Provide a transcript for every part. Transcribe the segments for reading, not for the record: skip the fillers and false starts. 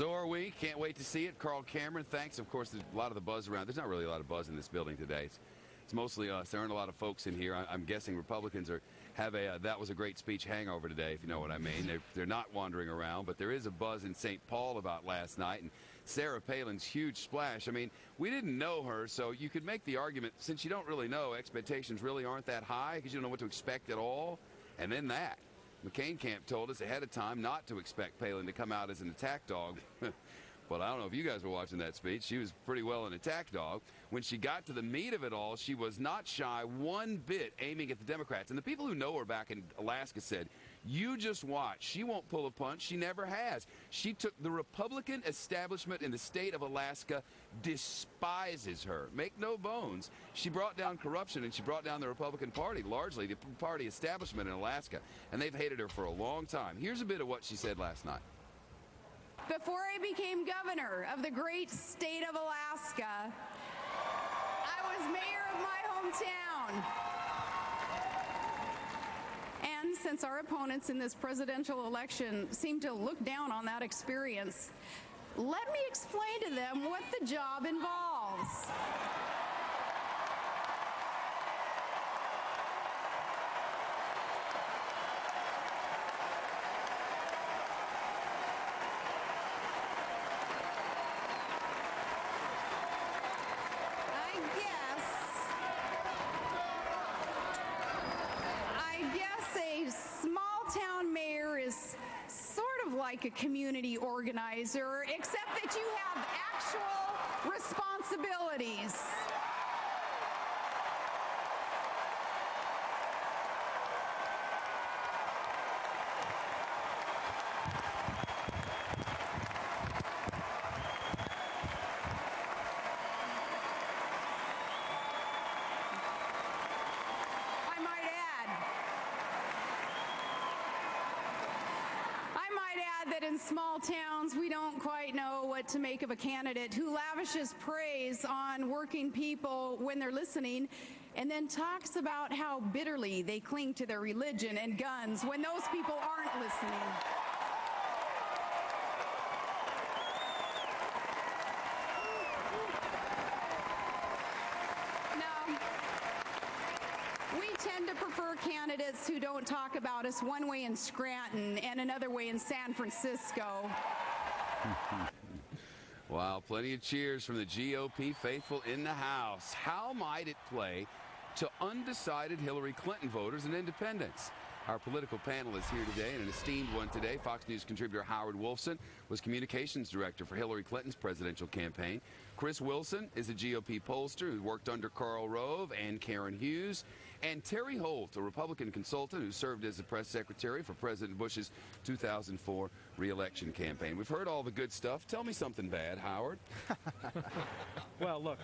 So are we. Can't wait to see it. Carl Cameron, thanks. Of course, there's a lot of the buzz around. There's not really a lot of buzz in this building today. It's mostly us. There aren't a lot of folks in here. I'm guessing Republicans have a that was a great speech hangover today, if you know what I mean. They're not wandering around, but there is a buzz in St. Paul about last night. And Sarah Palin's huge splash. I mean, we didn't know her, so you could make the argument, since you don't really know, expectations really aren't that high because you don't know what to expect at all. And then that. McCain camp told us ahead of time not to expect Palin to come out as an attack dog. But I don't know if you guys were watching that speech. She was pretty well an attack dog. When she got to the meat of it all, she was not shy one bit aiming at the Democrats. And the people who know her back in Alaska said, you just watch. She won't pull a punch. She never has. She took the Republican establishment in the state of Alaska despises her. Make no bones. She brought down corruption and she brought down the Republican Party, largely the party establishment in Alaska. And they've hated her for a long time. Here's a bit of what she said last night. Before I became governor of the great state of Alaska, I was mayor of my hometown. And since our opponents in this presidential election seem to look down on that experience, let me explain to them what the job involves. Like a community organizer, except that you have actual responsibilities. In small towns, we don't quite know what to make of a candidate who lavishes praise on working people when they're listening and then talks about how bitterly they cling to their religion and guns when those people aren't listening. Candidates who don't talk about us one way in Scranton and another way in San Francisco. Wow, plenty of cheers from the GOP faithful in the House. How might it play to undecided Hillary Clinton voters and independents? Our political panel is here today, and an esteemed one today. Fox News contributor Howard Wolfson was communications director for Hillary Clinton's presidential campaign. Chris Wilson is a GOP pollster who worked under Karl Rove and Karen Hughes. And Terry Holt, a Republican consultant who served as the press secretary for President Bush's 2004 re-election campaign. We've heard all the good stuff. Tell me something bad, Howard. Well, look,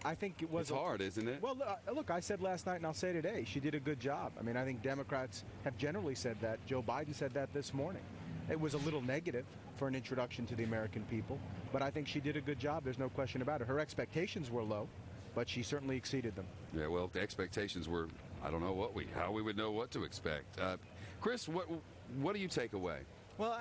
I think it was... It's hard, isn't it? Well, look, I said last night and I'll say today, she did a good job. I mean, I think Democrats have generally said that. Joe Biden said that this morning. It was a little negative for an introduction to the American people, but I think she did a good job. There's no question about it. Her expectations were low, but she certainly exceeded them. Yeah, well, the expectations were, I don't know how we would know what to expect. Chris, what do you take away? Well,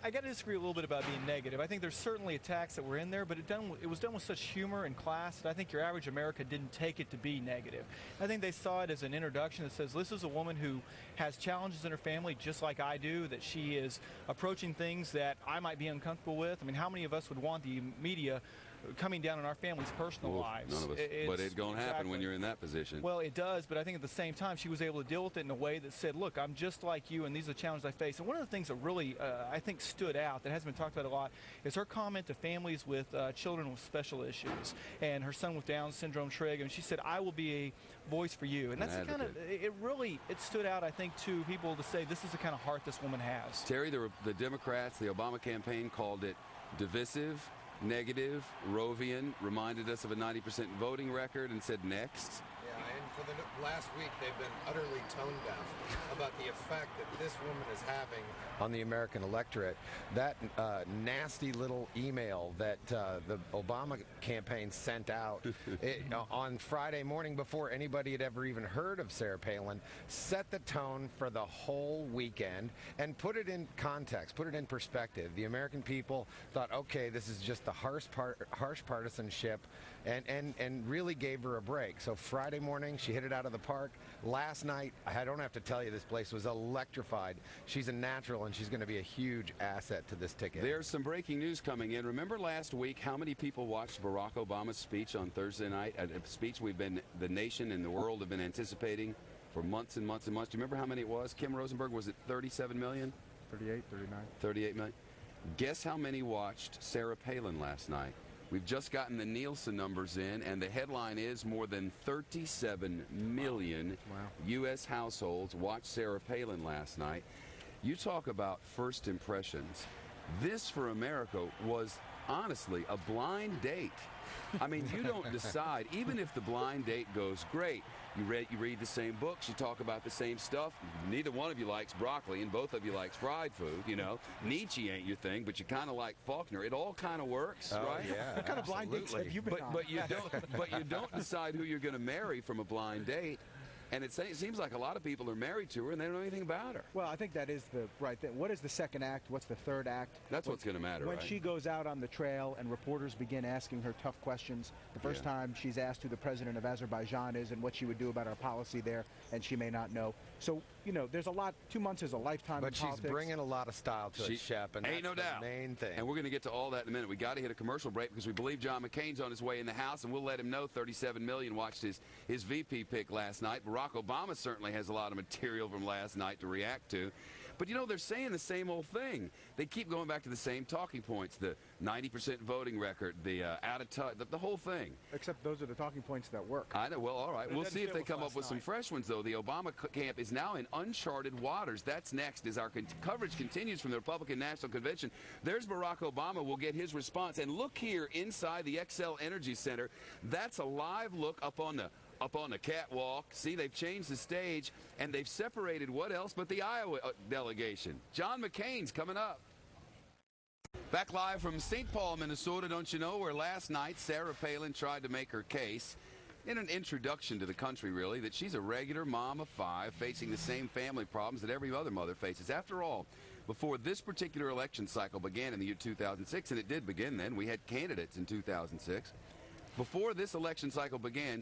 I got to disagree a little bit about being negative. I think there's certainly attacks that were in there, but it was done with such humor and class that I think your average American didn't take it to be negative. I think they saw it as an introduction that says this is a woman who has challenges in her family just like I do, that she is approaching things that I might be uncomfortable with. I mean, how many of us would want the media coming down in our family's personal lives? None of us. But it's going to happen when you're in that position. Well, it does, but I think at the same time she was able to deal with it in a way that said, look, I'm just like you, and these are the challenges I face. And one of the things that really, I think, stood out that hasn't been talked about a lot is her comment to families with children with special issues and her son with Down syndrome, Trigg, and she said, I will be a voice for you. And that's the kind of, it stood out, I think, to people to say this is the kind of heart this woman has. Terry, the Democrats, the Obama campaign called it divisive, negative, Rovian, reminded us of a 90% voting record and said next. Yeah, for the last week, they've been utterly tone deaf about the effect that this woman is having on the American electorate. That nasty little email that the Obama campaign sent out on Friday morning before anybody had ever even heard of Sarah Palin set the tone for the whole weekend and put it in context, put it in perspective. The American people thought, okay, this is just the harsh partisanship, and really gave her a break. So Friday morning, she hit it out of the park. Last night, I don't have to tell you, this place was electrified. She's a natural, and she's going to be a huge asset to this ticket. There's some breaking news coming in. Remember last week how many people watched Barack Obama's speech on Thursday night? A speech the nation and the world have been anticipating for months and months and months. Do you remember how many it was? Kim Rosenberg, was it 37 million? 38, 39. 38 million. Guess how many watched Sarah Palin last night? We've just gotten the Nielsen numbers in, and the headline is more than 37 million U.S. households watched Sarah Palin last night. You talk about first impressions. This, for America, was honestly a blind date. I mean, you don't decide, even if the blind date goes great. You read the same books, you talk about the same stuff. Neither one of you likes broccoli, and both of you likes fried food, you know. Nietzsche ain't your thing, but you kind of like Faulkner. It all kind of works, right? Yeah, what kind of blind dates have you been on? But you don't decide who you're going to marry from a blind date. And it seems like a lot of people are married to her and they don't know anything about her. Well, I think that is the right thing. What is the second act? What's the third act? That's what's going to matter, When right? she goes out on the trail and reporters begin asking her tough questions, the first time she's asked who the president of Azerbaijan is and what she would do about our policy there, and she may not know. So, you know, there's a lot. 2 months is a lifetime in politics. But she's bringing a lot of style to it, Shep, and ain't that's no doubt. the main thing. And we're going to get to all that in a minute. We got to hit a commercial break because we believe John McCain's on his way in the House, and we'll let him know 37 million watched his VP pick last night. Barack Obama certainly has a lot of material from last night to react to. But, you know, they're saying the same old thing. They keep going back to the same talking points, the 90% voting record, the out of touch, the whole thing. Except those are the talking points that work. I know. Well, all right. We'll see if they come up with some fresh ones, though. The Obama camp is now in uncharted waters. That's next as our coverage continues from the Republican National Convention. There's Barack Obama. We'll get his response. And look here inside the XL Energy Center. That's a live look up on the catwalk. See, they've changed the stage, and they've separated what else but the Iowa delegation. John McCain's coming up. Back live from St. Paul, Minnesota, don't you know, where last night Sarah Palin tried to make her case in an introduction to the country, really, that she's a regular mom of 5 facing the same family problems that every other mother faces. After all, before this particular election cycle began in the year 2006, and it did begin then, we had candidates in 2006. Before this election cycle began,